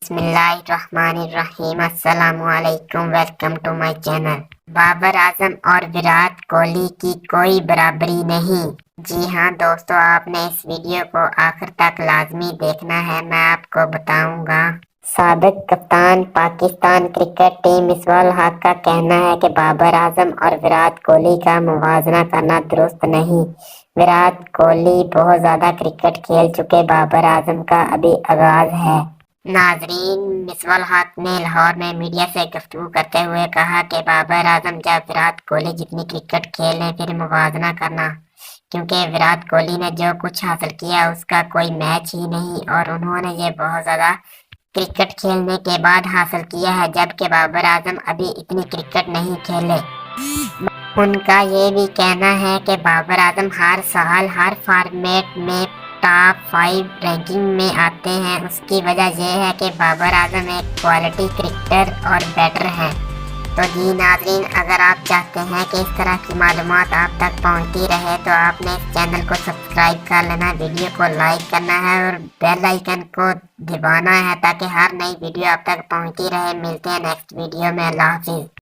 बिस्मिल्लाहिर्रहमानिर्रहीम। अस्सलामुअलैकुम, welcome to my channel. Babar Azam और विराट कोहली की कोई बराबरी नहीं। जी हाँ दोस्तों, आपने इस वीडियो को आखिर तक लाजमी देखना है। मैं आपको बताऊंगा। साबिक कप्तान पाकिस्तान क्रिकेट टीम मिसबाह उल हक का कहना है कि बाबर आजम और विराट कोहली का मुवाजना करना दुरुस्त नहीं। विराट कोहली बहुत ज्यादा क्रिकेट खेल चुके, बाबर आजम का अभी आगाज है। नाजरीन, मिसबाह उल हक ने लाहौर में मीडिया से गुफ्तगू करते हुए कहा कि बाबर आजम जब विराट कोहली जितनी क्रिकेट खेले फिर मुवाजना करना, क्योंकि विराट कोहली ने जो कुछ हासिल किया उसका कोई मैच ही नहीं और उन्होंने ये बहुत ज्यादा क्रिकेट खेलने के बाद हासिल किया है, जबकि बाबर आजम अभी इतनी क्रिकेट नहीं खेले। उनका ये भी कहना है कि बाबर आजम हर साल हर फॉर्मेट में टॉप 5 रैंकिंग में आते हैं। उसकी वजह यह है कि बाबर आजम एक क्वालिटी क्रिकेटर और बैटर हैं। तो जी नाज़रीन, अगर आप चाहते हैं कि इस तरह की मालूमात आप तक पहुंचती रहे तो आपने इस चैनल को सब्सक्राइब कर लेना, वीडियो को लाइक करना है और बेल आइकन को दबाना है ताकि हर नई वीडियो आप तक पहुंचती रहे। मिलते हैं नेक्स्ट वीडियो में। अल्लाह हाफिज़।